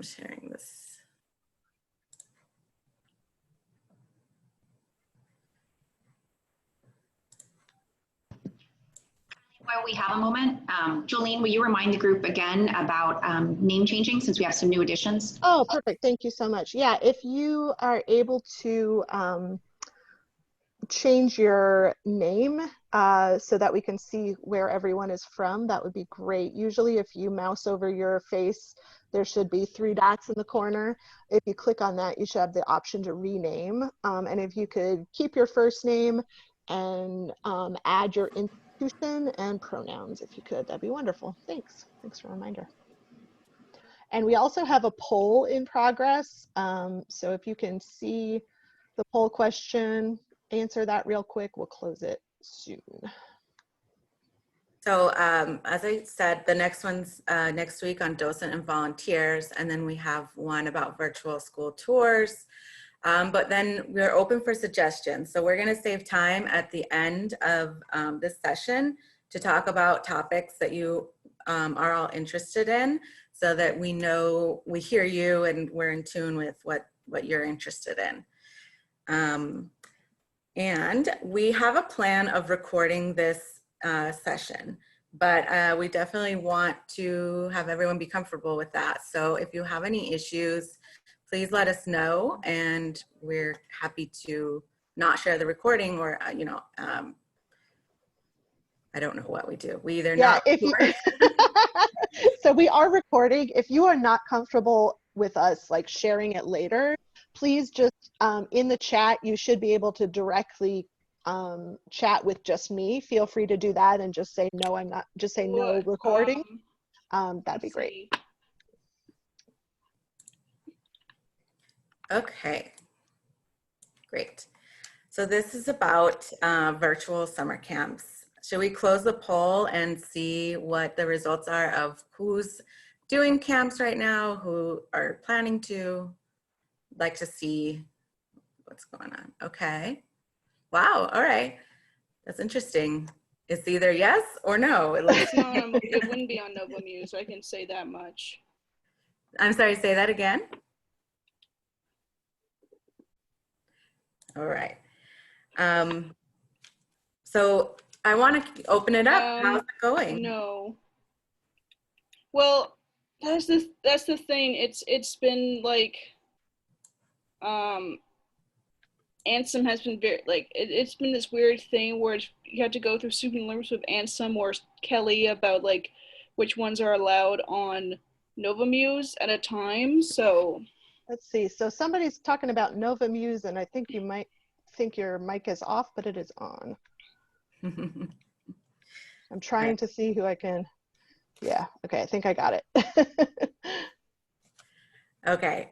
sharing this. While we have a moment, Jolene, will you remind the group again about name changing since we have some new additions? Oh, perfect. Thank you so much. Yeah, if you are able to change your name so that we can see where everyone is from, that would be great. Usually if you mouse over your face, there should be 3 dots in the corner. If you click on that, you should have the option to rename. And if you could keep your first name and add your institution and pronouns, if you could, that'd be wonderful. Thanks. Thanks for the reminder. And we also have a poll in progress. So if you can see the poll question, answer that real quick. We'll close it soon. So as I said, the next one's next week on docent and volunteers, and then we have one about virtual school tours. But then we're open for suggestions. So we're gonna save time at the end of this session to talk about topics that you are all interested in, so that we know, we hear you and we're in tune with what you're interested in. And we have a plan of recording this session, but we definitely want to have everyone be comfortable with that. So if you have any issues, please let us know, and we're happy to not share the recording, or you know, I don't know what we do. We either not record. So we are recording. If you are not comfortable with us like sharing it later, please just in the chat, you should be able to directly chat with just me. Feel free to do that and just say no, I'm not, just say no recording. That'd be great. Okay, great. So this is about virtual summer camps. Should we close the poll and see what the results are of who's doing camps right now, who are planning to? Like to see what's going on. Okay. Wow. All right. That's interesting. It's either yes or no. It wouldn't be on Nova Muse. I can say that much. I'm sorry, say that again. All right. So I want to open it up. How's it going? No. Well, that's the thing. It's been like Ansem has been very like it's been this weird thing where you have to go through super limits with Ansem or Kelly about like which ones are allowed on Nova Muse at a time. So let's see. So somebody's talking about Nova Muse, and I think you might think your mic is off, but it is on. I'm trying to see who I can. Yeah. Okay. I think I got it. Okay.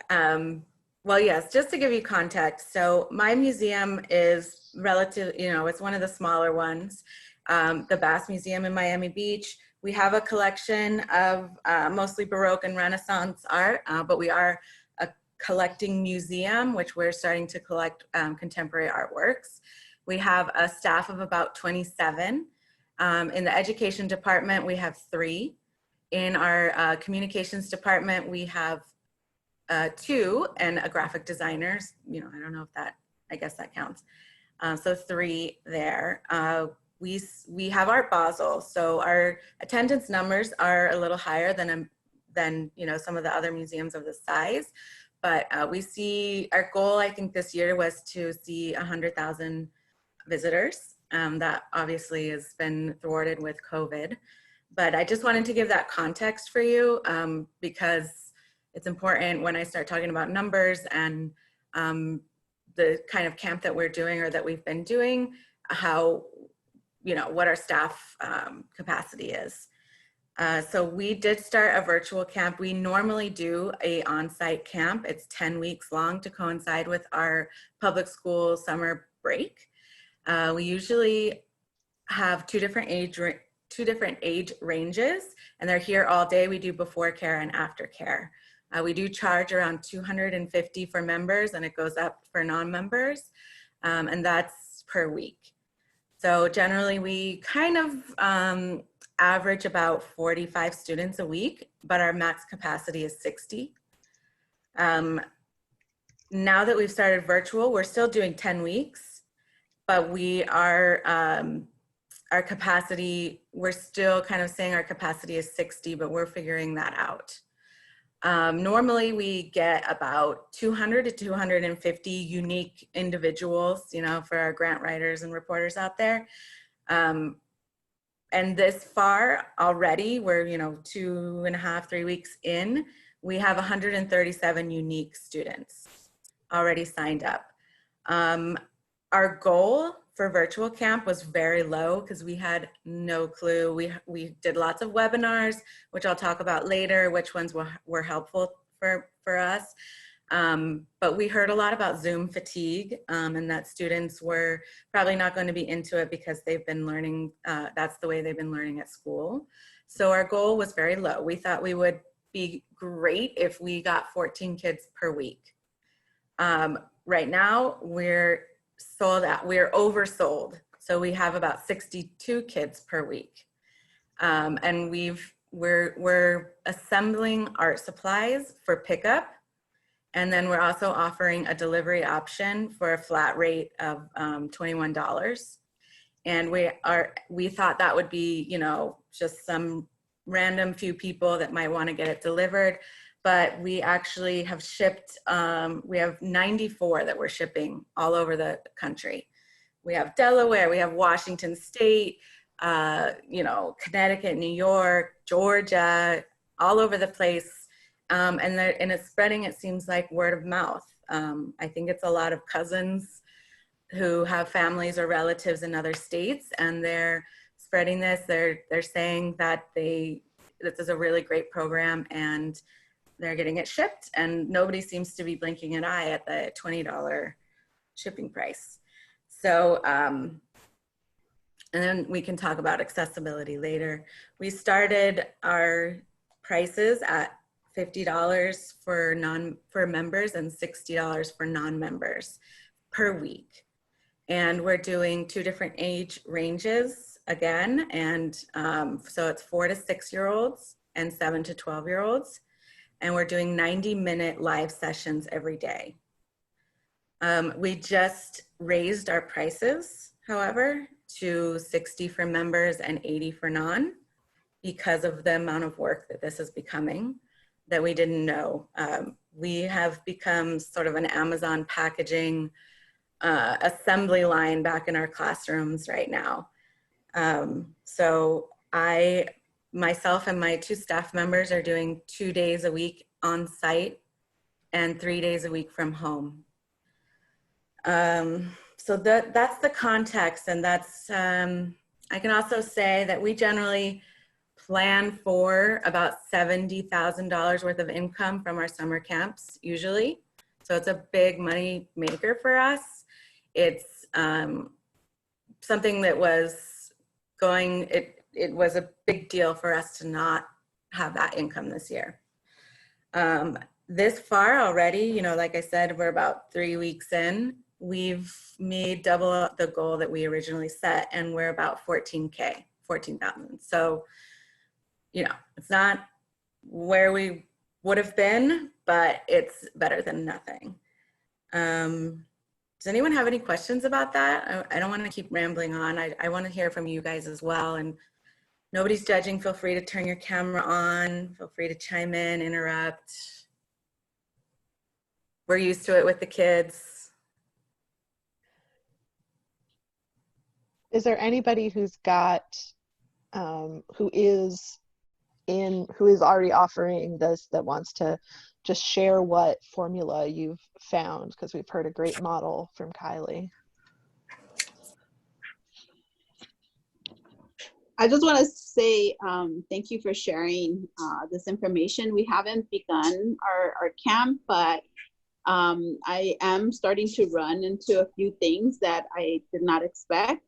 Well, yes, just to give you context. So my museum is relative, you know, it's one of the smaller ones. The Bass Museum in Miami Beach. We have a collection of mostly Baroque and Renaissance art, but we are a collecting museum, which we're starting to collect contemporary artworks. We have a staff of about 27. In the education department, we have 3. In our communications department, we have 2 and a graphic designer. You know, I don't know if that, I guess that counts. So 3 there. We have Art Basel, so our attendance numbers are a little higher than you know, some of the other museums of this size. But we see, our goal I think this year was to see 100,000 visitors. That obviously has been thwarted with COVID. But I just wanted to give that context for you because it's important when I start talking about numbers and the kind of camp that we're doing or that we've been doing, how, you know, what our staff capacity is. So we did start a virtual camp. We normally do a on-site camp. It's 10 weeks long to coincide with our public school summer break. We usually have two different age ranges, and they're here all day. We do before care and after care. We do charge around $250 for members, and it goes up for non-members, and that's per week. So generally we kind of average about 45 students a week, but our max capacity is 60. Um, now that we've started virtual, we're still doing 10 weeks, but we are, our capacity, we're still kind of saying our capacity is 60, but we're figuring that out. Normally we get about 200 to 250 unique individuals, you know, for our grant writers and reporters out there. And this far already, we're, you know, 2.5, 3 weeks in, we have 137 unique students already signed up. Our goal for virtual camp was very low because we had no clue. We did lots of webinars, which I'll talk about later, which ones were helpful for us. But we heard a lot about Zoom fatigue, and that students were probably not going to be into it because they've been learning, that's the way they've been learning at school. So our goal was very low. We thought we would be great if we got 14 kids per week. Right now we're sold out, we're oversold. So we have about 62 kids per week. And we're assembling art supplies for pickup. And then we're also offering a delivery option for a flat rate of $21. And we thought that would be, you know, just some random few people that might want to get it delivered. But we actually have shipped, we have 94 that we're shipping all over the country. We have Delaware, we have Washington State, you know, Connecticut, New York, Georgia, all over the place. And it's spreading, it seems like, word of mouth. I think it's a lot of cousins who have families or relatives in other states, and they're spreading this. They're saying that this is a really great program, and they're getting it shipped, and nobody seems to be blinking an eye at the $20 shipping price. So, and then we can talk about accessibility later. We started our prices at $50 for members and $60 for non-members per week. And we're doing 2 different age ranges again. And so it's 4 to 6-year-olds and 7 to 12-year-olds. And we're doing 90-minute live sessions every day. We just raised our prices, however, to 60 for members and 80 for non, because of the amount of work that this is becoming that we didn't know. We have become sort of an Amazon packaging assembly line back in our classrooms right now. So myself and my 2 staff members are doing 2 days a week on site and 3 days a week from home. So that's the context, and that's, I can also say that we generally plan for about $70,000 worth of income from our summer camps usually. So it's a big money maker for us. It's something that was going, it was a big deal for us to not have that income this year. This far already, you know, like I said, we're about 3 weeks in. We've made double the goal that we originally set, and we're about 14,000. So, you know, it's not where we would have been, but it's better than nothing. Does anyone have any questions about that? I don't want to keep rambling on. I want to hear from you guys as well. And nobody's judging. Feel free to turn your camera on. Feel free to chime in, interrupt. We're used to it with the kids. Is there anybody who's got, who is already offering this, that wants to just share what formula you've found? Because we've heard a great model from Kylie. I just want to say thank you for sharing this information. We haven't begun our camp, but I am starting to run into a few things that I did not expect.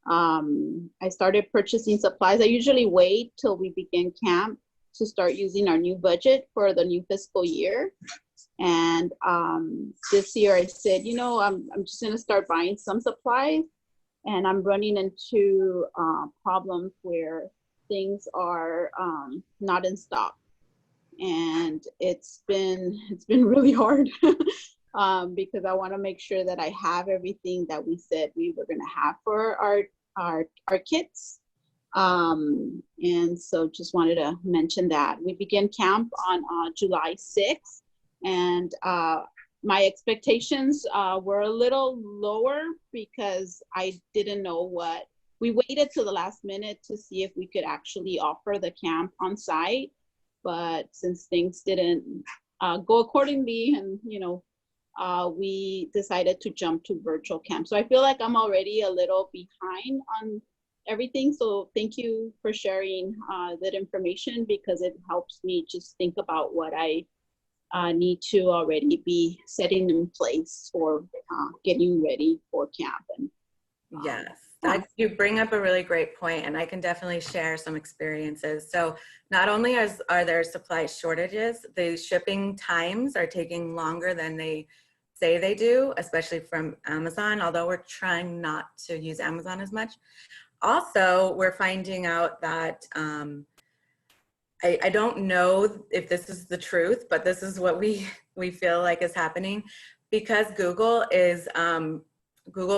I started purchasing supplies. I usually wait till we begin camp to start using our new budget for the new fiscal year. And this year I said, you know, I'm just gonna start buying some supplies, and I'm running into problems where things are not in stock. and it's been really hard because I want to make sure that I have everything that we said we were going to have for our kids. And so just wanted to mention that we begin camp on July 6th, and my expectations were a little lower because I didn't know what. We waited till the last minute to see if we could actually offer the camp on site, but since things didn't go accordingly, and we decided to jump to virtual camp. So I feel like I'm already a little behind on everything. So thank you for sharing that information, because it helps me just think about what I need to already be setting in place for getting ready for camp. And yes, you bring up a really great point, and I can definitely share some experiences. So not only are there supply shortages, the shipping times are taking longer than they say they do, especially from Amazon, although we're trying not to use Amazon as much. Also, we're finding out that I don't know if this is the truth, but this is what we feel like is happening, because Google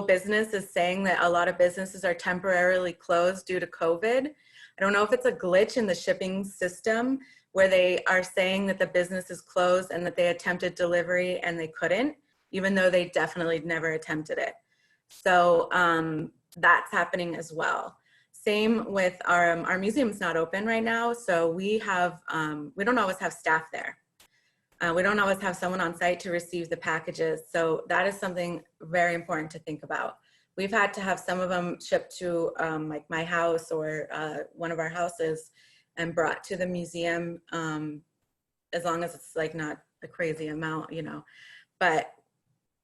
Business is saying that a lot of businesses are temporarily closed due to COVID. I don't know if it's a glitch in the shipping system where they are saying that the business is closed and that they attempted delivery and they couldn't, even though they definitely never attempted it. So that's happening as well. Same with our museum's not open right now, so we don't always have staff there. We don't always have someone on site to receive the packages, so that is something very important to think about. We've had to have some of them shipped to like my house or one of our houses and brought to the museum, as long as it's like not a crazy amount, but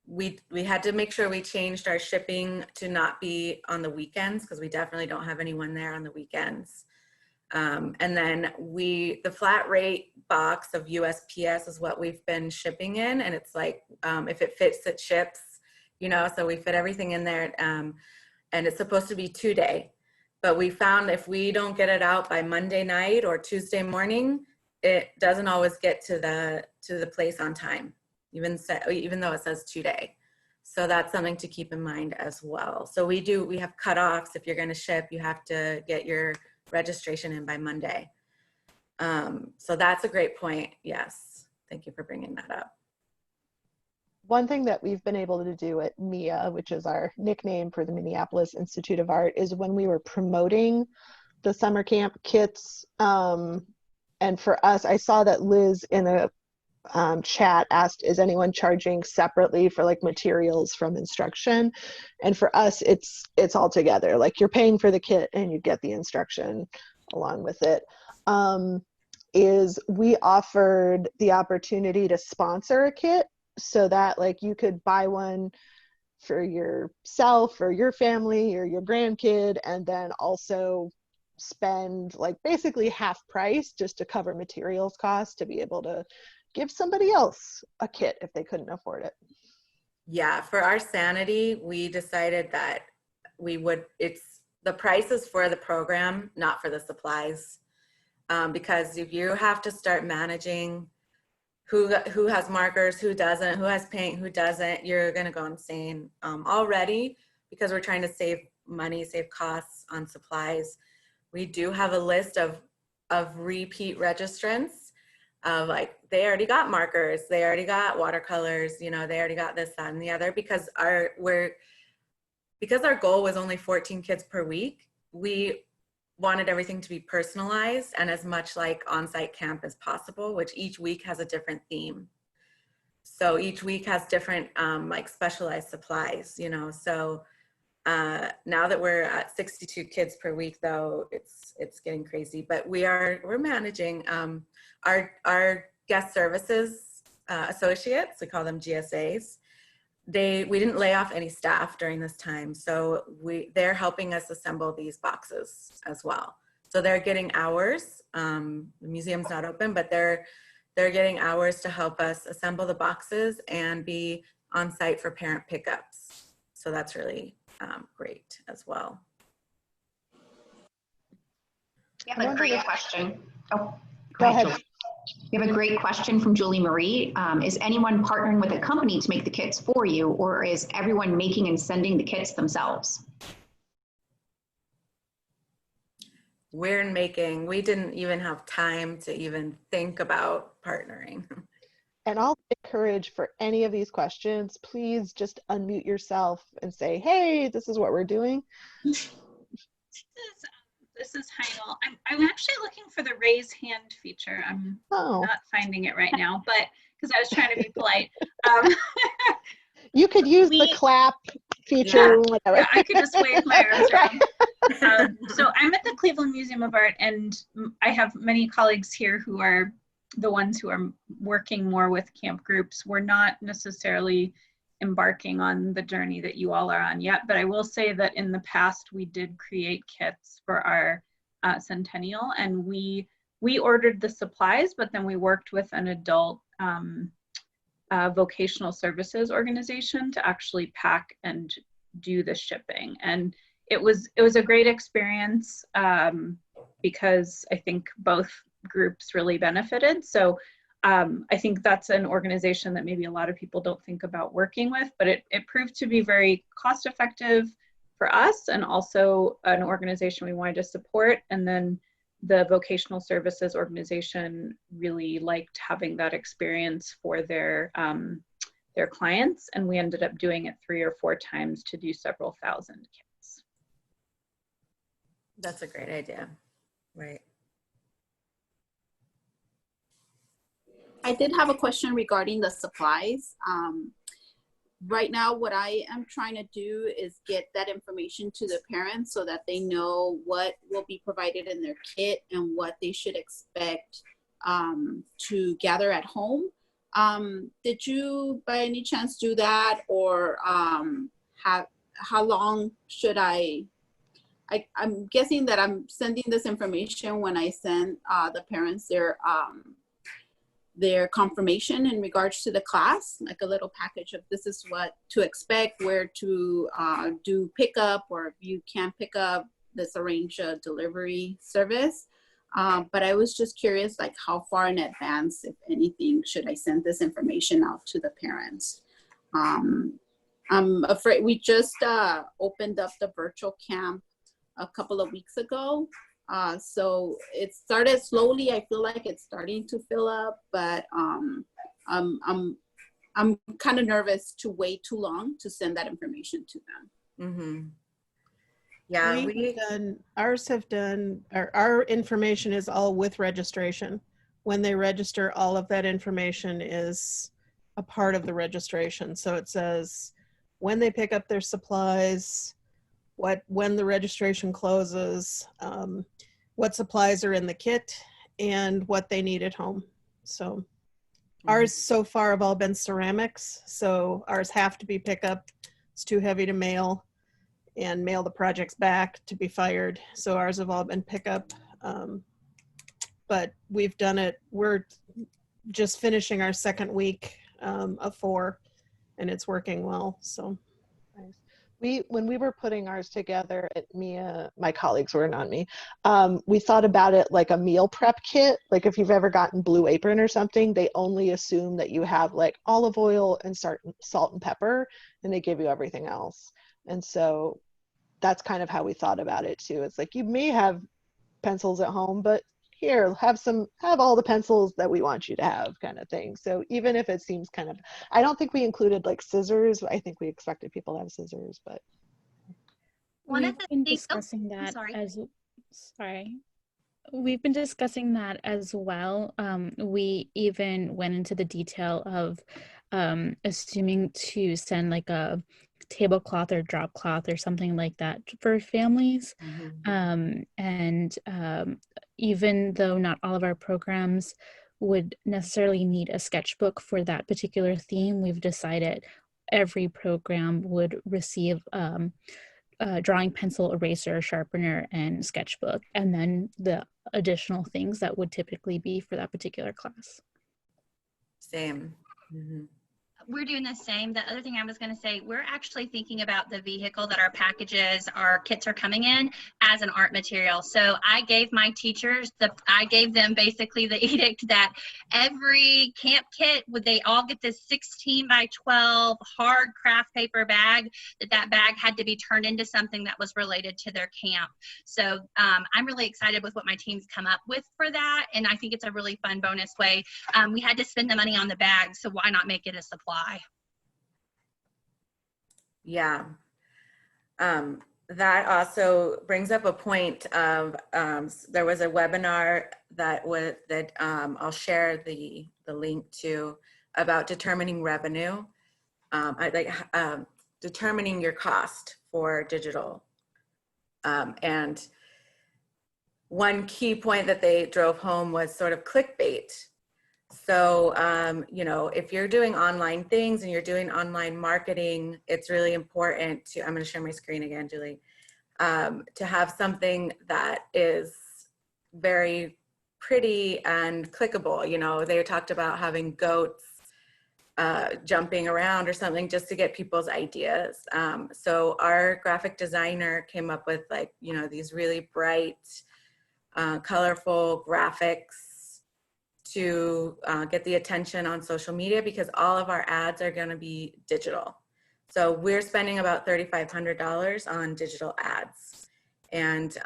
we had to make sure we changed our shipping to not be on the weekends, because we definitely don't have anyone there on the weekends. And then the flat rate box of USPS is what we've been shipping in. And it's like, if it fits, it ships, so we fit everything in there. And it's supposed to be 2-day, but we found if we don't get it out by Monday night or Tuesday morning, it doesn't always get to the place on time, even though it says 2-day. So that's something to keep in mind as well. So we have cutoffs. If you're going to ship, you have to get your registration in by Monday. So that's a great point. Yes. Thank you for bringing that up. One thing that we've been able to do at MIA, which is our nickname for the Minneapolis Institute of Art, is when we were promoting the summer camp kits. And for us, I saw that Liz in a chat asked, is anyone charging separately for like materials from instruction? And for us, it's all together. Like you're paying for the kit and you get the instruction along with it. Is we offered the opportunity to sponsor a kit, so that like you could buy one for yourself or your family or your grandkid, and then also spend like basically half price just to cover materials costs to be able to give somebody else a kit if they couldn't afford it. Yeah, for our sanity, we decided that the price is for the program, not for the supplies. Because if you have to start managing who has markers, who doesn't, who has paint, who doesn't, you're gonna go insane already, because we're trying to save money, save costs on supplies. We do have a list of repeat registrants. Like they already got markers, they already got watercolors, they already got this, that, and the other, because our goal was only 14 kids per week. We wanted everything to be personalized and as much like on-site camp as possible, which each week has a different theme. So each week has different like specialized supplies, so now that we're at 62 kids per week, though, it's getting crazy, but we're managing. Our guest services associates, we call them GSAs, we didn't lay off any staff during this time, so they're helping us assemble these boxes as well. So they're getting hours. The museum's not open, but they're getting hours to help us assemble the boxes and be on site for parent pickups. So that's really great as well. Yeah, a great question. Oh, go ahead. We have a great question from Julie Marie. Is anyone partnering with a company to make the kits for you, or is everyone making and sending the kits themselves? We're making, we didn't even have time to even think about partnering. And I'll encourage for any of these questions, please just unmute yourself and say, hey, this is what we're doing. This is Heidel. I'm actually looking for the raise hand feature. I'm not finding it right now, but because I was trying to be polite. You could use the clap feature. Whatever. Yeah, I could just wave my arms around. So I'm at the Cleveland Museum of Art, and I have many colleagues here who are the ones who are working more with camp groups. We're not necessarily embarking on the journey that you all are on yet, but I will say that in the past we did create kits for our centennial, and we ordered the supplies, but then we worked with an adult vocational services organization to actually pack and do the shipping. And it was a great experience because I think both groups really benefited. So I think that's an organization that maybe a lot of people don't think about working with, but it proved to be very cost effective for us, and also an organization we wanted to support. And then the vocational services organization really liked having that experience for their clients, and we ended up doing it 3 or 4 times to do several thousand kits. That's a great idea, right? I did have a question regarding the supplies. Right now, what I am trying to do is get that information to the parents so that they know what will be provided in their kit and what they should expect to gather at home. Did you by any chance do that, or how long should I'm guessing that I'm sending this information when I send the parents their confirmation in regards to the class, like a little package of this is what to expect, where to do pickup, or if you can't pick up, let's arrange a delivery service. But I was just curious, like how far in advance, if anything, should I send this information out to the parents? I'm afraid we just opened up the virtual camp a couple of weeks ago. So it started slowly. I feel like it's starting to fill up, but I'm kind of nervous to wait too long to send that information to them. Mm-hmm. Yeah, our information is all with registration. When they register, all of that information is a part of the registration. So it says when they pick up their supplies, when the registration closes, what supplies are in the kit, and what they need at home. So ours so far have all been ceramics. So ours have to be pickup. It's too heavy to mail and mail the projects back to be fired. So ours have all been pickup. But we've done it. We're just finishing our second week of 4, and it's working well. So nice. When we were putting ours together, my colleagues were, not me, we thought about it like a meal prep kit. Like if you've ever gotten Blue Apron or something, they only assume that you have like olive oil and salt and pepper, and they give you everything else. And so that's kind of how we thought about it too. It's like you may have pencils at home, but here, have all the pencils that we want you to have, kind of thing. So even if it seems kind of, I don't think we included like scissors. I think we expected people to have scissors, but we've been discussing that we've been discussing that as well. We even went into the detail of assuming to send like a tablecloth or drop cloth or something like that for families. And even though not all of our programs would necessarily need a sketchbook for that particular theme, we've decided every program would receive drawing pencil, eraser, sharpener, and sketchbook, and then the additional things that would typically be for that particular class. Same. we're doing the same. The other thing I was going to say, we're actually thinking about the vehicle that our packages, our kits are coming in as an art material. So I gave my teachers, I gave them basically the edict that every camp kit, would they all get this 16 by 12 hard craft paper bag, that bag had to be turned into something that was related to their camp. So I'm really excited with what my team's come up with for that. And I think it's a really fun bonus way. We had to spend the money on the bag, so why not make it a supply? Yeah. That also brings up a point of there was a webinar that I'll share the link to about determining revenue, determining your cost for digital. And one key point that they drove home was sort of clickbait. So, you know, if you're doing online things and you're doing online marketing, it's really important to, I'm going to share my screen again, Julie, to have something that is very pretty and clickable. You know, they talked about having goats jumping around or something just to get people's ideas. So our graphic designer came up with, like, you know, these really bright, colorful graphics to get the attention on social media, because all of our ads are going to be digital. So we're spending about $3,500 on digital ads, and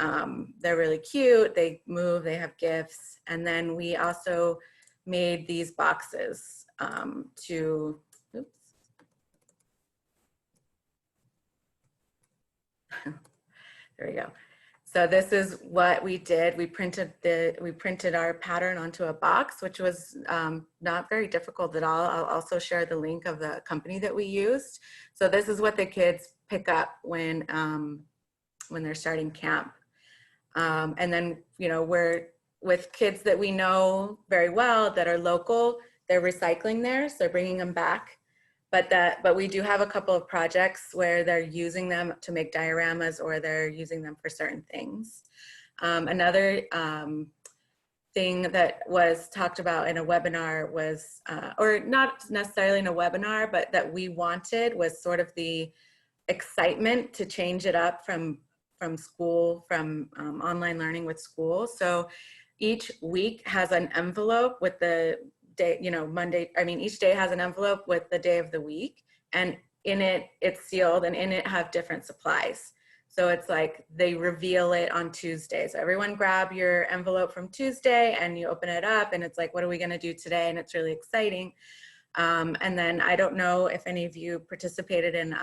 they're really cute. They move, they have GIFs. And then we also made these boxes to, oops. There we go. So this is what we did. We printed our pattern onto a box, which was not very difficult at all. I'll also share the link of the company that we used. So this is what the kids pick up when they're starting camp. And then, you know, we're with kids that we know very well that are local, they're recycling theirs, they're bringing them back. But we do have a couple of projects where they're using them to make dioramas, or they're using them for certain things. Another thing that was talked about in a webinar was, or not necessarily in a webinar, but that we wanted was sort of the excitement to change it up from school, from online learning with school. So each week has an envelope with the day, you know, each day has an envelope with the day of the week, and in it, it's sealed, and in it have different supplies. So it's like they reveal it on Tuesday. So everyone grab your envelope from Tuesday and you open it up, and it's like, what are we gonna do today? And it's really exciting. And then I don't know if any of you participated in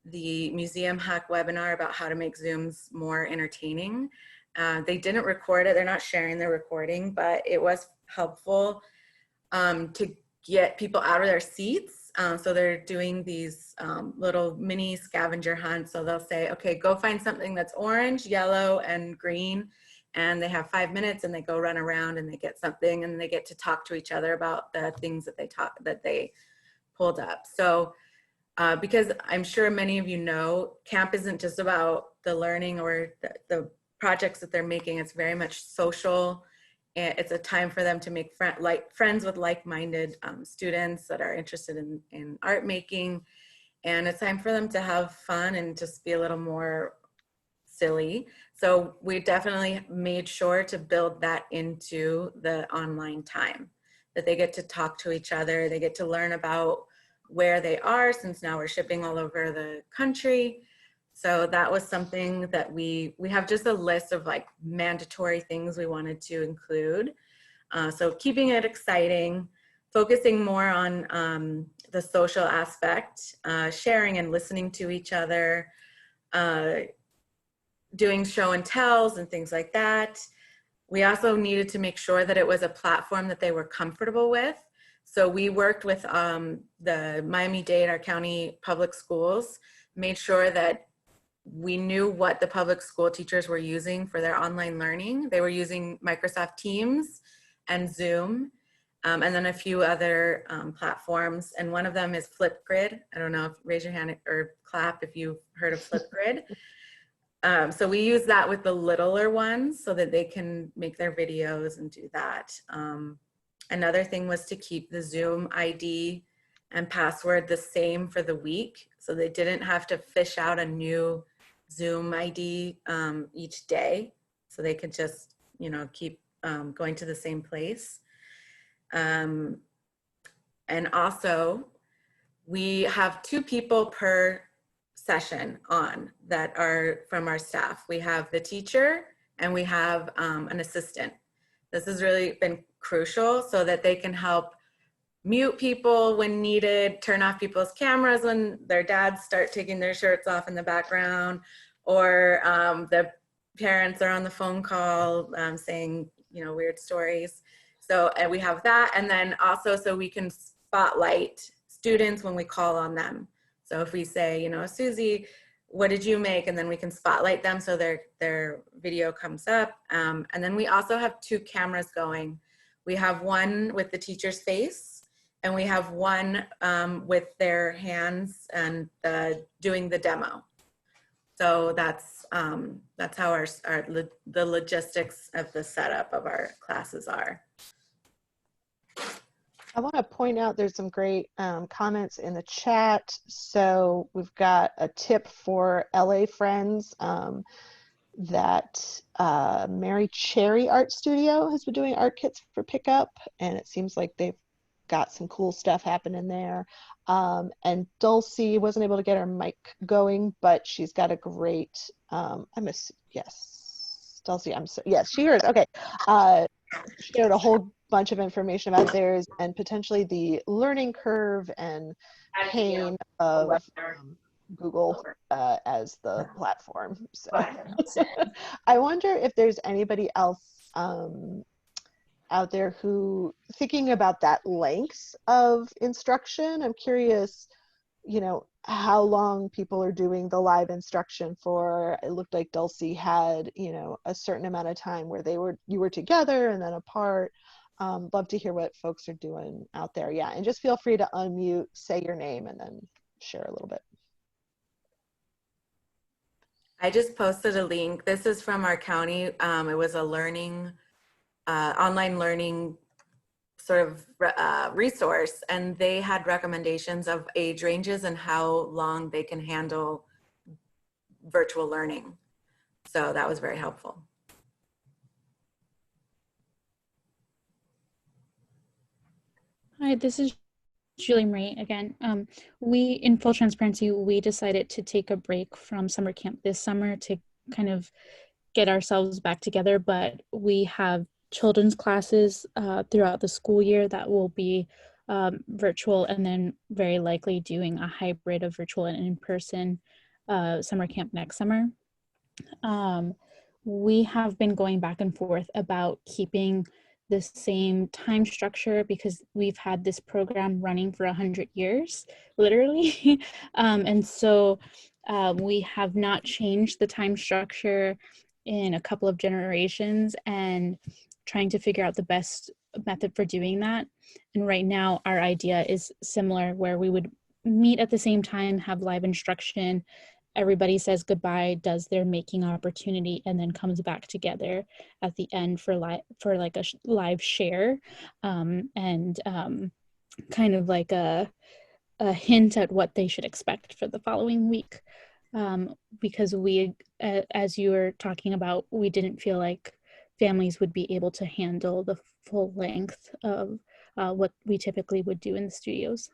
the Museum Hack webinar about how to make Zooms more entertaining. They didn't record it, they're not sharing their recording, but it was helpful to get people out of their seats. So they're doing these little mini scavenger hunts. So they'll say, okay, go find something that's orange, yellow, and green. And they have 5 minutes, and they go run around and they get something, and they get to talk to each other about the things that they pulled up. So because I'm sure many of you know, camp isn't just about the learning or the projects that they're making. It's very much social. And it's a time for them to make friends with like-minded students that are interested in art making. And it's time for them to have fun and just be a little more silly. So we definitely made sure to build that into the online time, that they get to talk to each other. They get to learn about where they are, since now we're shipping all over the country. So that was something that we have just a list of like mandatory things we wanted to include. So keeping it exciting, focusing more on the social aspect, sharing and listening to each other, doing show and tells and things like that. We also needed to make sure that it was a platform that they were comfortable with. So we worked with the Miami-Dade, our county public schools, made sure that we knew what the public school teachers were using for their online learning. They were using Microsoft Teams and Zoom, and then a few other platforms. And one of them is Flipgrid. I don't know if, raise your hand or clap if you've heard of Flipgrid. So we use that with the littler ones so that they can make their videos and do that. Another thing was to keep the Zoom ID and password the same for the week. So they didn't have to fish out a new Zoom ID each day. So they could just, keep going to the same place. And also, we have 2 people per session on that are from our staff. We have the teacher and we have an assistant. This has really been crucial so that they can help mute people when needed, turn off people's cameras when their dads start taking their shirts off in the background, or the parents are on the phone call saying, weird stories. So and we have that, and then also so we can spotlight students when we call on them. So if we say, Susie, what did you make? And then we can spotlight them so their video comes up. And then we also have 2 cameras going. We have one with the teacher's face, and we have one with their hands and doing the demo. So that's how the logistics of the setup of our classes are. I want to point out there's some great comments in the chat. So we've got a tip for LA friends that Mary Cherry Art Studio has been doing art kits for pickup, and it seems like they've got some cool stuff happening there. And Dulcie wasn't able to get her mic going, but she's got a great, yes, Dulcie, yes, she hears, okay. Shared a whole bunch of information about theirs and potentially the learning curve and pain of Google as the platform. So I wonder if there's anybody else out there who thinking about that length of instruction. I'm curious, how long people are doing the live instruction for. It looked like Dulcie had, a certain amount of time where you were together and then apart. Love to hear what folks are doing out there. Yeah, and just feel free to unmute, say your name, and then share a little bit. I just posted a link. This is from our county. It was a online learning sort of resource, and they had recommendations of age ranges and how long they can handle virtual learning. So that was very helpful. Hi, this is Julie Marie again. In full transparency, we decided to take a break from summer camp this summer to kind of get ourselves back together, but we have children's classes throughout the school year that will be virtual, and then very likely doing a hybrid of virtual and in-person summer camp next summer. We have been going back and forth about keeping the same time structure because we've had this program running for 100 years, literally. And so we have not changed the time structure in a couple of generations and trying to figure out the best method for doing that. And right now our idea is similar, where we would meet at the same time, have live instruction, everybody says goodbye, does their making opportunity, and then comes back together at the end for like a live share, and kind of like a hint at what they should expect for the following week. Because we, as you were talking about, we didn't feel like families would be able to handle the full length of what we typically would do in the studios.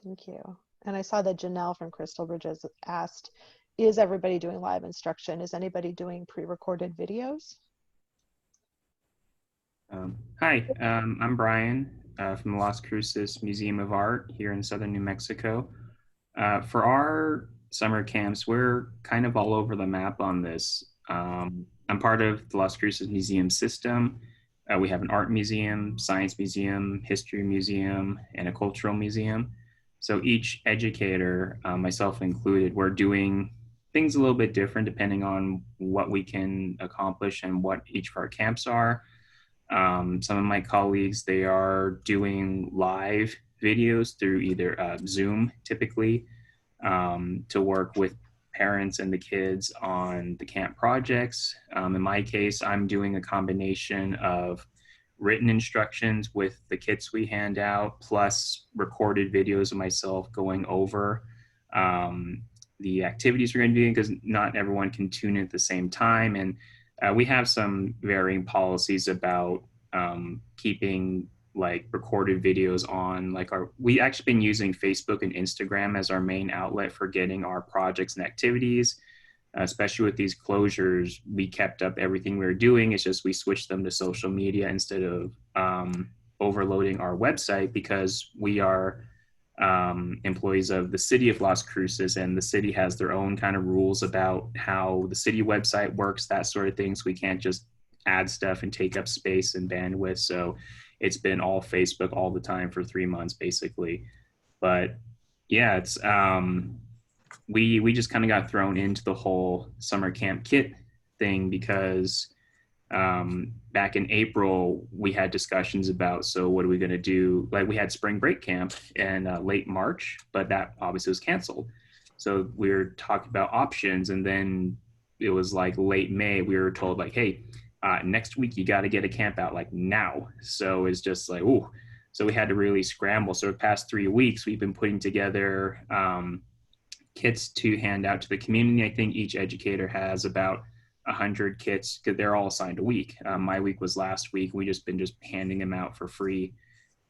Thank you. And I saw that Janelle from Crystal Bridges asked, is everybody doing live instruction? Is anybody doing pre-recorded videos? Hi, I'm Brian from the Las Cruces Museum of Art here in southern New Mexico. For our summer camps, we're kind of all over the map on this. I'm part of the Las Cruces Museum system. We have an art museum, science museum, history museum, and a cultural museum. So each educator, myself included, we're doing things a little bit different depending on what we can accomplish and what each of our camps are. Some of my colleagues, they are doing live videos through either Zoom, typically, to work with parents and the kids on the camp projects. In my case, I'm doing a combination of written instructions with the kits we hand out, plus recorded videos of myself going over the activities we're going to do, because not everyone can tune in at the same time. And we have some varying policies about keeping like recorded videos on like we actually been using Facebook and Instagram as our main outlet for getting our projects and activities. Especially with these closures, we kept up everything we were doing. It's just we switched them to social media instead of overloading our website, because we are employees of the city of Las Cruces, and the city has their own kind of rules about how the city website works, that sort of thing. So we can't just add stuff and take up space and bandwidth. So it's been all Facebook all the time for 3 months, basically. But yeah, it's we just kind of got thrown into the whole summer camp kit thing because back in April, we had discussions about, so what are we going to do? Like we had spring break camp in late March, but that obviously was canceled. So we were talking about options, and then it was like late May, we were told like, hey, next week you got to get a camp out like now. So it's just like, ooh. So we had to really scramble. So the past 3 weeks, we've been putting together kits to hand out to the community. I think each educator has about 100 kits because they're all assigned a week. My week was last week. We just been handing them out for free.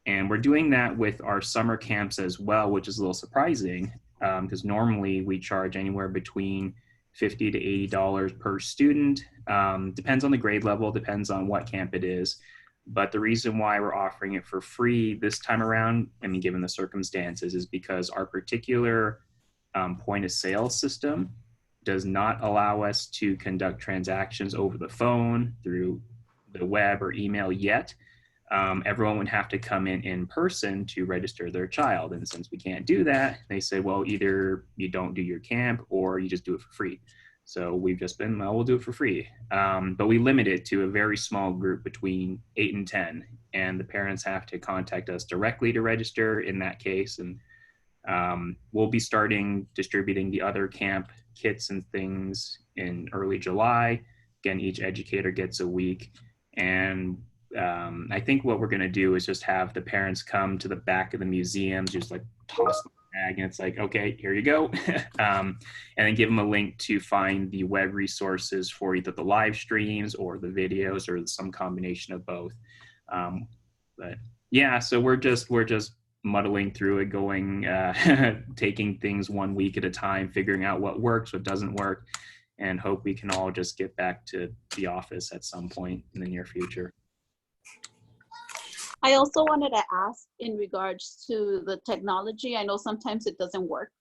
And we're doing that with our summer camps as well, which is a little surprising because normally we charge anywhere between $50 to $80 per student. Depends on the grade level, depends on what camp it is. But the reason why we're offering it for free this time around, I mean, given the circumstances, is because our particular point of sale system does not allow us to conduct transactions over the phone, through the web, or email yet. Everyone would have to come in person to register their child. And since we can't do that, they say, well, either you don't do your camp or you just do it for free. So we've just been, well, we'll do it for free. But we limit it to a very small group between 8 and 10. And the parents have to contact us directly to register in that case. And we'll be starting distributing the other camp kits and things in early July. Again, each educator gets a week. And I think what we're going to do is just have the parents come to the back of the museum, just like toss the bag, and it's like, okay, here you go. And then give them a link to find the web resources for either the live streams or the videos or some combination of both. But yeah, so we're just muddling through it, going, taking things 1 week at a time, figuring out what works, what doesn't work, and hope we can all just get back to the office at some point in the near future. I also wanted to ask in regards to the technology. I know sometimes it doesn't work.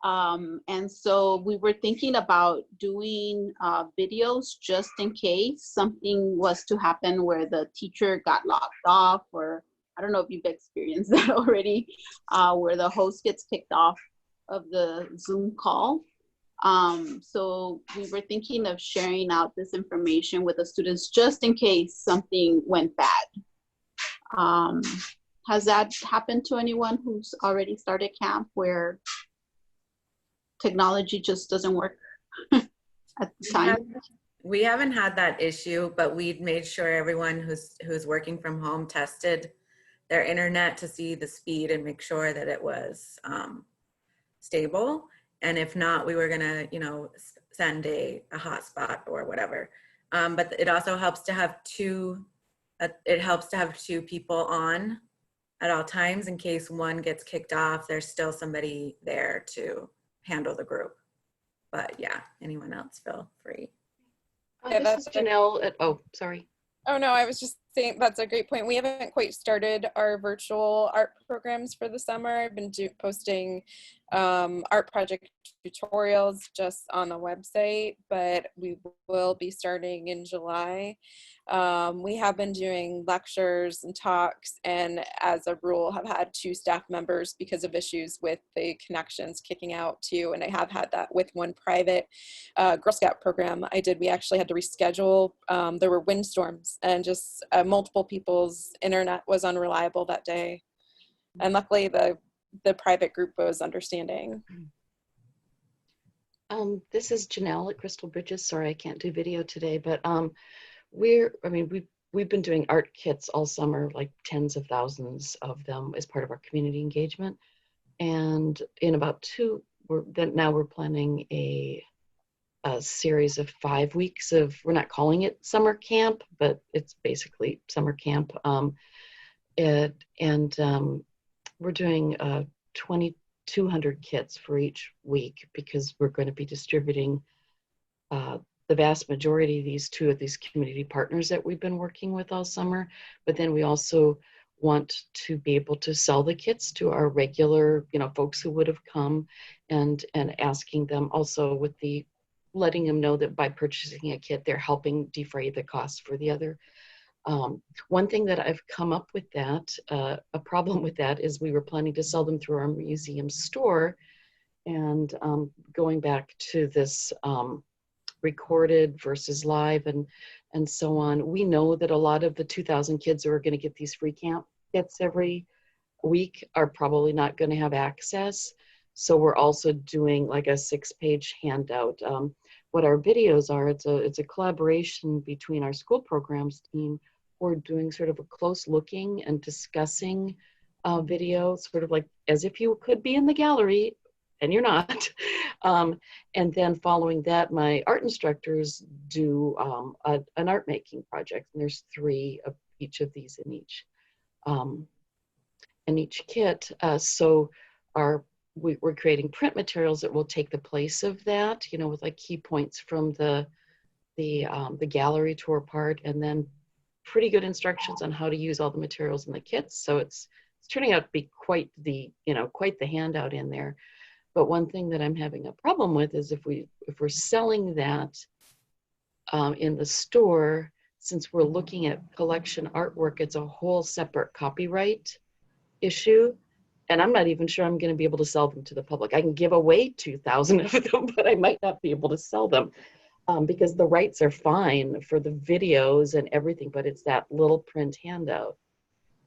And so we were thinking about doing videos just in case something was to happen where the teacher got locked off, or I don't know if you've experienced that already, where the host gets kicked off of the Zoom call. So we were thinking of sharing out this information with the students just in case something went bad. Has that happened to anyone who's already started camp where technology just doesn't work at the time? We haven't had that issue, but we'd made sure everyone who's working from home tested their internet to see the speed and make sure that it was stable. And if not, we were gonna, send a hotspot or whatever. But it also helps to have two people on at all times in case one gets kicked off. There's still somebody there to handle the group. But yeah, anyone else feel free. This is Janelle. Oh, sorry. Oh no, I was just saying that's a great point. We haven't quite started our virtual art programs for the summer. I've been posting art project tutorials just on the website, but we will be starting in July. We have been doing lectures and talks, and as a rule have had 2 staff members because of issues with the connections kicking out too. And I have had that with one private Girl Scout program I did. We actually had to reschedule. There were windstorms and just multiple people's internet was unreliable that day. And luckily the private group was understanding. This is Janelle at Crystal Bridges. Sorry, I can't do video today, but we've we've been doing art kits all summer, like tens of thousands of them as part of our community engagement. And in about now we're planning a series of 5 weeks of, we're not calling it summer camp, but it's basically summer camp. We're doing 2,200 kits for each week, because we're going to be distributing the vast majority of these to these community partners that we've been working with all summer. But then we also want to be able to sell the kits to our regular, folks who would have come, and asking them also with the letting them know that by purchasing a kit, they're helping defray the cost for the other. One thing that I've come up with that, a problem with that, is we were planning to sell them through our museum store, and going back to this recorded versus live and so on. We know that a lot of the 2,000 kids who are going to get these free camp kits every week are probably not going to have access. So we're also doing like a 6-page handout. What our videos are, it's a collaboration between our school programs team. We're doing sort of a close looking and discussing video, sort of like as if you could be in the gallery, and you're not. And then following that, my art instructors do an art making project, and there's 3 of each of these in each kit. So we're creating print materials that will take the place of that, with like key points from the gallery tour part, and then pretty good instructions on how to use all the materials in the kits. So it's turning out to be quite the handout in there. But one thing that I'm having a problem with is if we're selling that in the store, since we're looking at collection artwork, it's a whole separate copyright issue. And I'm not even sure I'm going to be able to sell them to the public. I can give away 2,000 of them, but I might not be able to sell them because the rights are fine for the videos and everything, but it's that little print handout.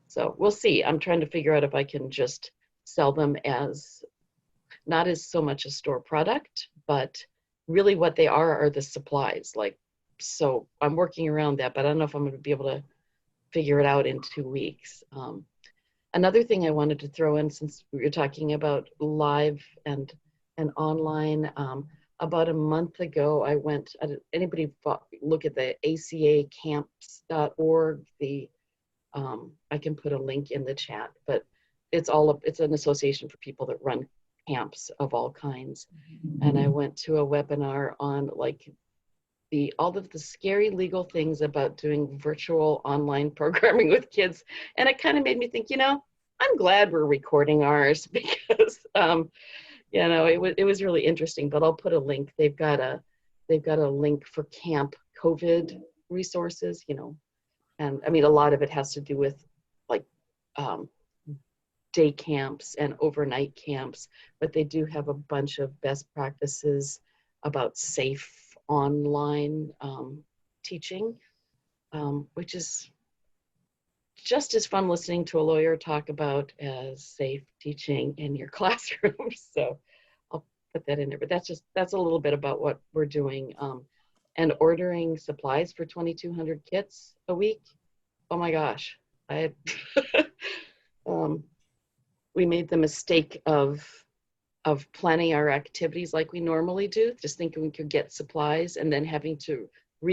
So we'll see. I'm trying to figure out if I can just sell them as not as so much a store product, but really what they are the supplies. So I'm working around that, but I don't know if I'm going to be able to figure it out in 2 weeks. Another thing I wanted to throw in, since we were talking about live and online, about a month ago, I went, anybody look at the acacamps.org, I can put a link in the chat, but it's an association for people that run camps of all kinds. And I went to a webinar on all of the scary legal things about doing virtual online programming with kids. And it kind of made me think, I'm glad we're recording ours, because it was really interesting. But I'll put a link. They've got a link for camp COVID resources, and I mean, a lot of it has to do with day camps and overnight camps, but they do have a bunch of best practices about safe online teaching, which is just as fun listening to a lawyer talk about as safe teaching in your classroom. So I'll put that in there, but that's a little bit about what we're doing. And ordering supplies for 2,200 kits a week. Oh my gosh. We made the mistake of planning our activities like we normally do, just thinking we could get supplies, and then having to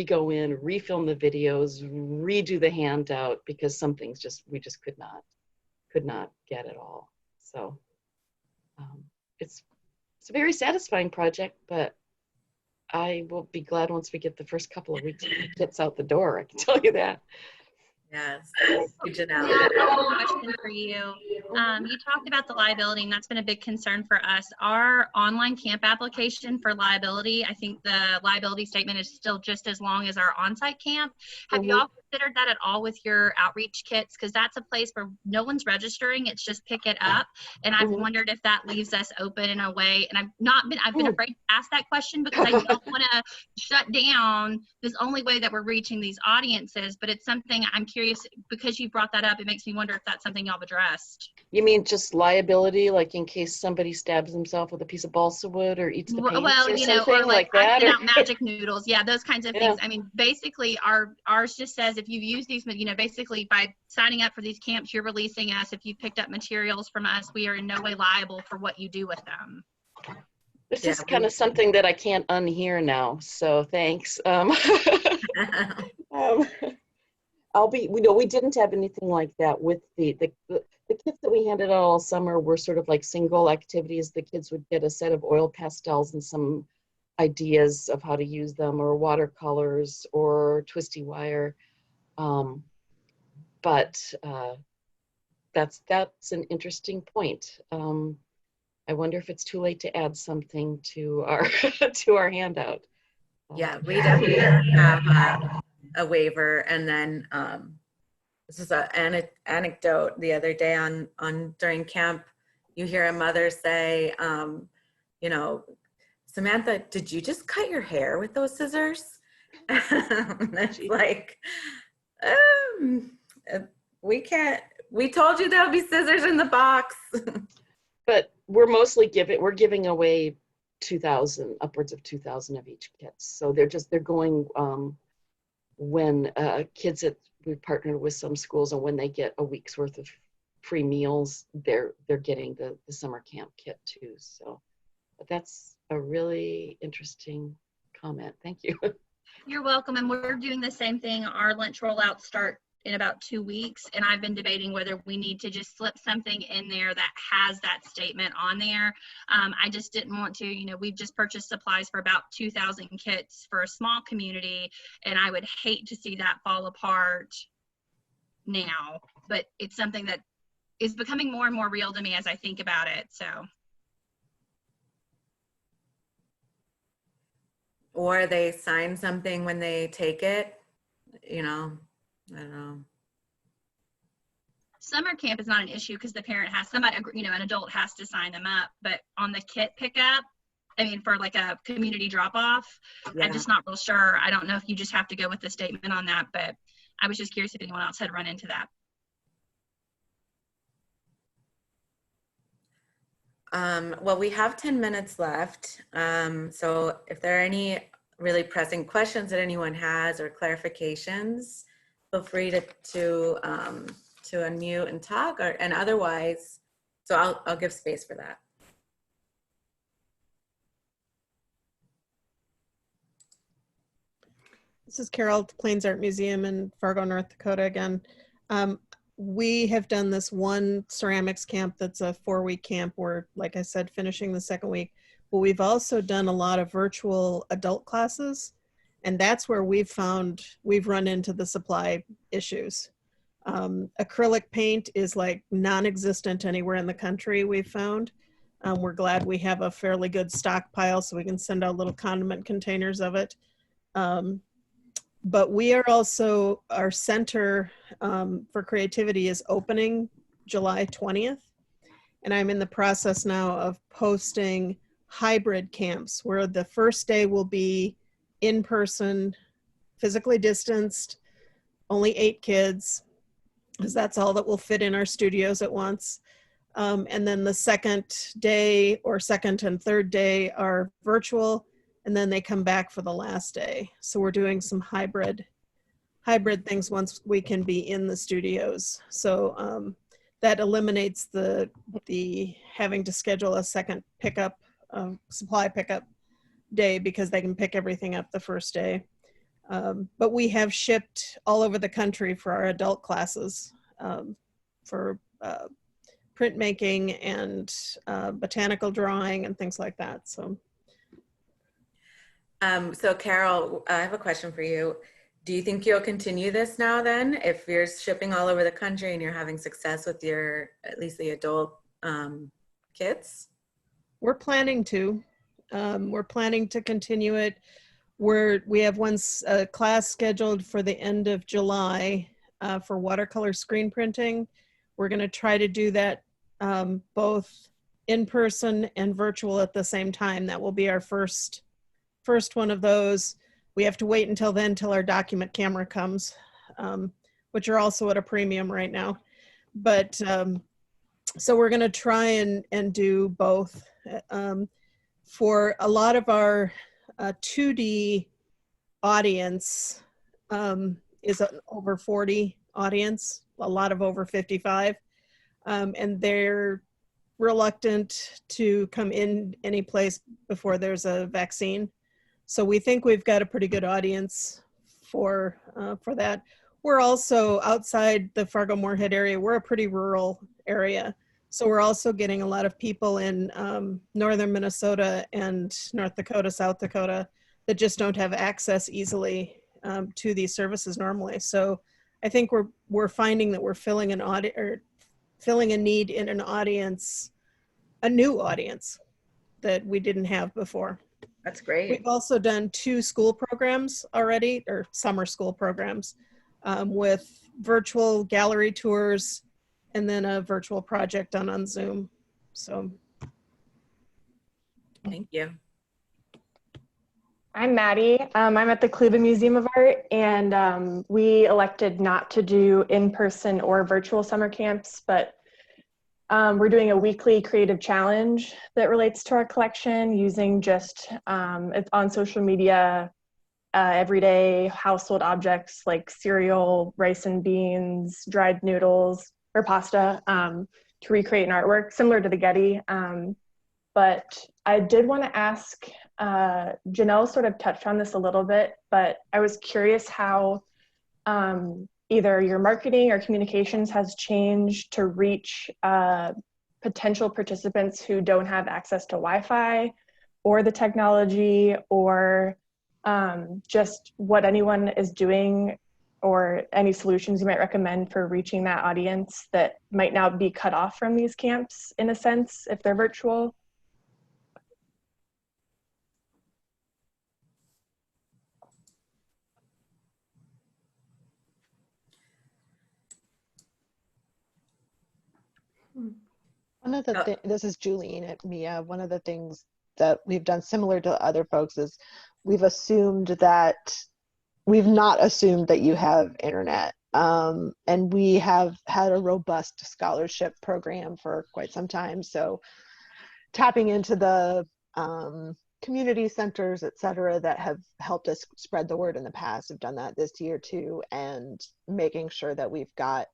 go in, refilm the videos, redo the handout, because some things we just could not get at all. So it's a very satisfying project, but I will be glad once we get the first couple of weeks of the kits out the door. I can tell you that. Yes. Janelle, I have a question for you. You talked about the liability, and that's been a big concern for us. Our online camp application for liability, I think the liability statement is still just as long as our on-site camp. Have you all considered that at all with your outreach kits? Because that's a place where no one's registering, it's just pick it up. And I've wondered if that leaves us open in a way, and I've been afraid to ask that question because I don't want to shut down this only way that we're reaching these audiences, but it's something I'm curious, because you brought that up, it makes me wonder if that's something y'all have addressed. You mean just liability, like in case somebody stabs himself with a piece of balsa wood or eats the paint or something or like that? I spit out magic noodles. Yeah, those kinds of things. I mean, basically ours just says if you've used these, you know, basically by signing up for these camps, you're releasing us. If you've picked up materials from us, we are in no way liable for what you do with them. This Yeah, is kind of something that I can't unhear now, so thanks. I'll be, you know, we didn't have anything like that with the kits that we handed out all summer were sort of like single activities. The kids would get a set of oil pastels and some ideas of how to use them, or watercolors or twisty wire. But that's an interesting point. I wonder if it's too late to add something to our to our handout. Yeah, we definitely have a waiver. And then this is an anecdote. The other day on during camp, you hear a mother say, you know, Samantha, did you just cut your hair with those scissors? And it's like, we can't. We told you there'll be scissors in the box. But we're giving away 2,000, upwards of 2,000 of each kit. So they're going when kids that we've partnered with some schools, and when they get a week's worth of free meals, they're getting the summer camp kit too. So that's a really interesting comment. Thank you. You're welcome. And we're doing the same thing. Our lunch rollouts start in about 2 weeks. And I've been debating whether we need to just slip something in there that has that statement on there. I just didn't want to, you know, we've just purchased supplies for about 2,000 kits for a small community. And I would hate to see that fall apart now, but it's something that is becoming more and more real to me as I think about it. So. Or they sign something when they take it, you know, I don't know. Summer camp is not an issue because the parent has somebody, you know, an adult has to sign them up. But on the kit pickup, I mean, for like a community drop off, Yeah. I'm just not real sure. I don't know if you just have to go with the statement on that, but I was just curious if anyone else had run into that. Well, we have 10 minutes left. So if there are any really pressing questions that anyone has or clarifications, feel free to unmute and talk, and otherwise, so I'll give space for that. This is Carol at the Plains Art Museum in Fargo, North Dakota again. We have done this one ceramics camp that's a 4-week camp. We're, like I said, finishing the second week. But we've also done a lot of virtual adult classes. And that's where we've run into the supply issues. Acrylic paint is like non-existent anywhere in the country, we've found. We're glad we have a fairly good stockpile so we can send out little condiment containers of it. But we are also, our center for creativity is opening July 20th. And I'm in the process now of posting hybrid camps where the first day will be in person, physically distanced, only 8 kids, because that's all that will fit in our studios at once. And then the second day or second and third day are virtual, and then they come back for the last day. So we're doing some hybrid things once we can be in the studios. So that eliminates the having to schedule a second pickup, supply pickup day, because they can pick everything up the first day. But we have shipped all over the country for our adult classes, for printmaking and botanical drawing and things like that. So. So Carol, I have a question for you. Do you think you'll continue this now then, if you're shipping all over the country and you're having success with your, at least the adult kits? We're planning to. We're planning to continue it. We have one class scheduled for the end of July for watercolor screen printing. We're going to try to do that both in person and virtual at the same time. That will be our first one of those. We have to wait until then till our document camera comes, which are also at a premium right now. But so we're going to try and do both. For a lot of our 2D audience, is an over 40 audience, a lot of over 55. And they're reluctant to come in any place before there's a vaccine. So we think we've got a pretty good audience for that. We're also outside the Fargo-Moorhead area. We're a pretty rural area. So we're also getting a lot of people in northern Minnesota and North Dakota, South Dakota that just don't have access easily to these services normally. So I think we're finding that we're filling filling a need in an audience, a new audience that we didn't have before. That's great. We've also done 2 school programs already, or summer school programs, with virtual gallery tours and then a virtual project done on Zoom. So. Thank you. I'm Maddie. I'm at the Cleveland Museum of Art, and we elected not to do in-person or virtual summer camps, but we're doing a weekly creative challenge that relates to our collection using just, it's on social media, everyday household objects like cereal, rice and beans, dried noodles, or pasta to recreate an artwork similar to the Getty. But I did want to ask, Janelle sort of touched on this a little bit, but I was curious how either your marketing or communications has changed to reach potential participants who don't have access to Wi-Fi or the technology, or just what anyone is doing, or any solutions you might recommend for reaching that audience that might now be cut off from these camps in a sense if they're virtual. One of the this is Julian at Mia. One of the things that we've done similar to other folks is we've not assumed that you have internet. And we have had a robust scholarship program for quite some time. So tapping into the community centers, et cetera, that have helped us spread the word in the past, have done that this year too, and making sure that we've got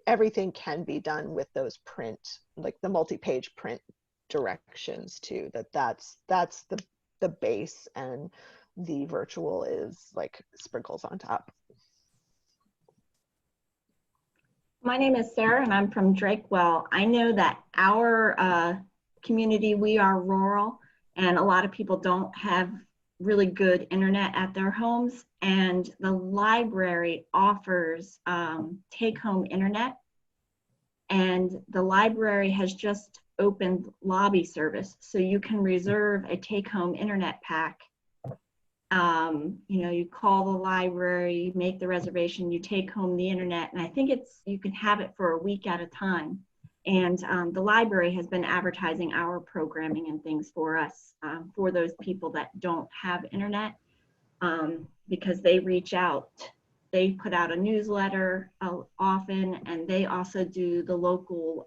everything can be done with those print, like the multi-page print directions too, that's the base, and the virtual is like sprinkles on top. My name is Sarah and I'm from Drakewell. I know that our community, we are rural, and a lot of people don't have really good internet at their homes, and the library offers take-home internet, and the library has just opened lobby service, so you can reserve a take-home internet pack. You know, you call the library, make the reservation, you take home the internet, and I think you can have it for a week at a time. And the library has been advertising our programming and things for us, for those people that don't have internet, because they reach out. They put out a newsletter often, and they also do the local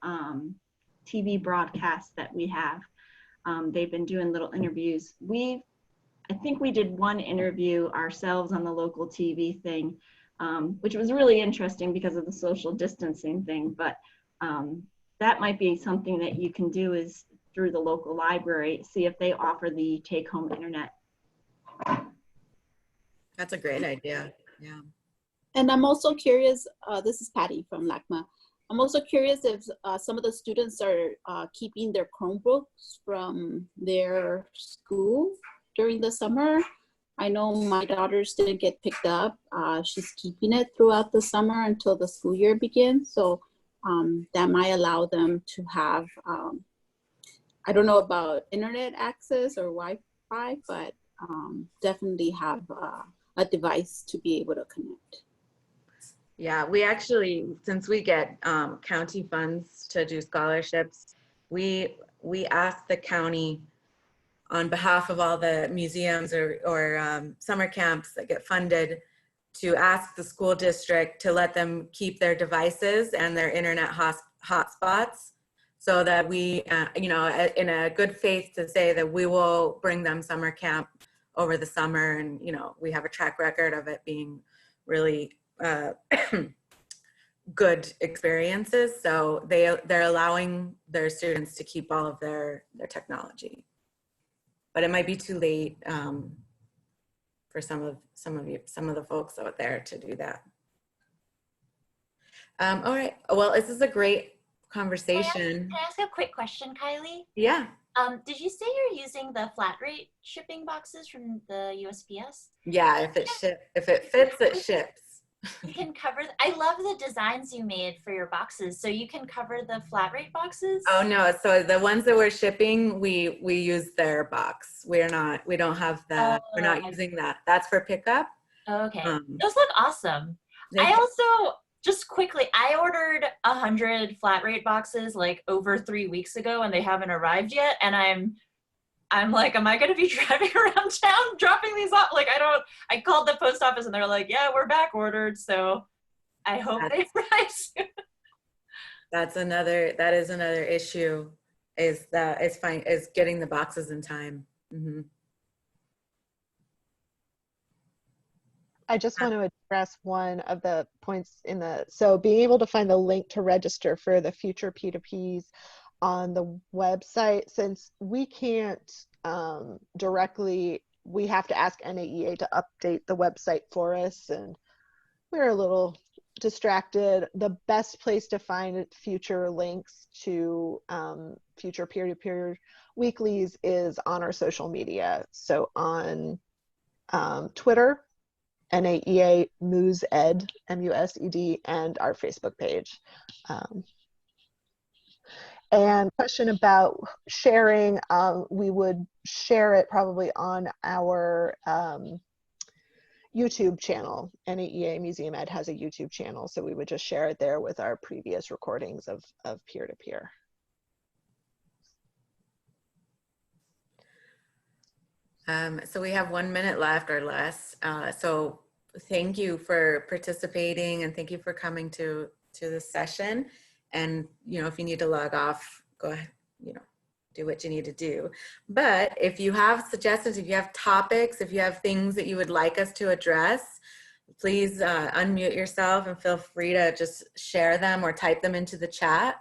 TV broadcasts that we have. They've been doing little interviews. I think we did one interview ourselves on the local TV thing, which was really interesting because of the social distancing thing, but that might be something that you can do, is through the local library, see if they offer the take-home internet. That's a great idea. Yeah. And I'm also curious, this is Patty from LACMA. I'm also curious if some of the students are keeping their Chromebooks from their school during the summer. I know my daughter's didn't get picked up. She's keeping it throughout the summer until the school year begins. So that might allow them to have, I don't know about internet access or Wi-Fi, but definitely have a device to be able to connect. Yeah, we actually, since we get county funds to do scholarships, we ask the county on behalf of all the museums or summer camps that get funded to ask the school district to let them keep their devices and their internet hotspots, so that we, you know, in a good faith to say that we will bring them summer camp over the summer. And, you know, we have a track record of it being really good experiences. So they're allowing their students to keep all of their technology, but it might be too late for some of the folks out there to do that. All right. Well, this is a great conversation. Can I ask a quick question, Kylie? Yeah. Did you say you're using the flat rate shipping boxes from the USPS? Yeah. If it fits, it ships. You can cover. I love the designs you made for your boxes. So you can cover the flat rate boxes. Oh no! So the ones that we're shipping, we use their box. We don't have that. We're not using that. That's for pickup. Okay. Those look awesome. I also, just quickly, I ordered 100 flat rate boxes like over 3 weeks ago and they haven't arrived yet. And I'm like, am I going to be driving around town dropping these off? Like, I called the post office and they're like, yeah, we're back ordered. So I hope they arrive soon. That is another issue, is getting the boxes in time. Mm-hmm. I just want to address one of the points so being able to find the link to register for the future P2Ps on the website, since we can't directly, we have to ask NAEA to update the website for us, and we're a little distracted. The best place to find future links to future peer-to-peer weeklies is on our social media. So on Twitter, NAEA MUSED, MUSED, and our Facebook page. And question about sharing, we would share it probably on our YouTube channel. NAEA Museum Ed has a YouTube channel, so we would just share it there with our previous recordings of peer-to-peer. So we have 1 minute left or less. So thank you for participating, and thank you for coming to this session. And, if you need to log off, go ahead, do what you need to do. But if you have suggestions, if you have topics, if you have things that you would like us to address, please unmute yourself and feel free to just share them or type them into the chat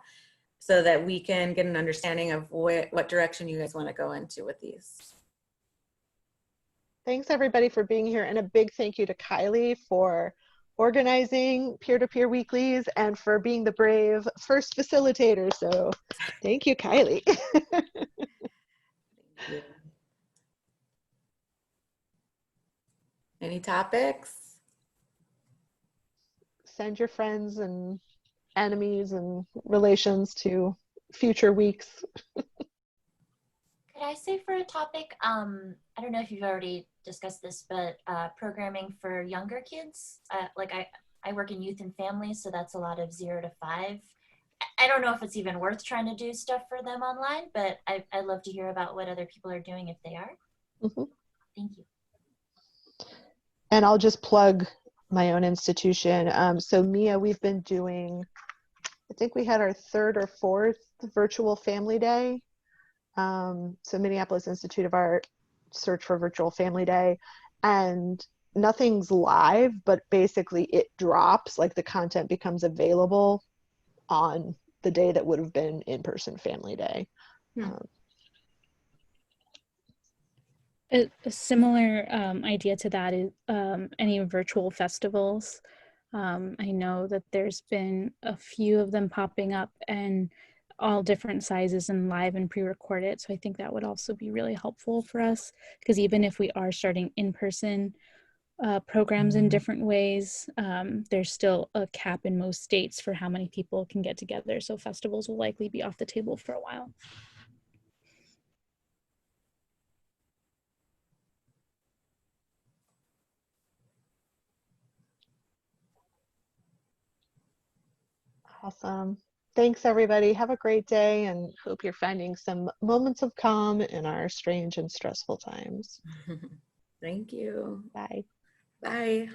so that we can get an understanding of what direction you guys want to go into with these. Thanks everybody for being here, and a big thank you to Kylie for organizing peer-to-peer weeklies and for being the brave first facilitator. So thank you, Kylie. Thank you. Any topics? Send your friends and enemies and relations to future weeks. Could I say for a topic, I don't know if you've already discussed this, but programming for younger kids. Like I work in youth and families, so that's a lot of 0 to 5. I don't know if it's even worth trying to do stuff for them online, but I'd love to hear about what other people are doing if they are. Mm-hmm. Thank you. And I'll just plug my own institution. So Mia, we've been doing, I think we had our 3rd or 4th virtual family day. So Minneapolis Institute of Art search for virtual family day, and nothing's live, but basically it drops, like the content becomes available on the day that would have been in-person family day. A similar idea to that is any virtual festivals. I know that there's been a few of them popping up, and all different sizes and live and pre-recorded. So I think that would also be really helpful for us, because even if we are starting in-person programs in different ways, there's still a cap in most states for how many people can get together. So festivals will likely be off the table for a while. Awesome. Thanks everybody. Have a great day, and hope you're finding some moments of calm in our strange and stressful times. Thank you. Bye. Bye.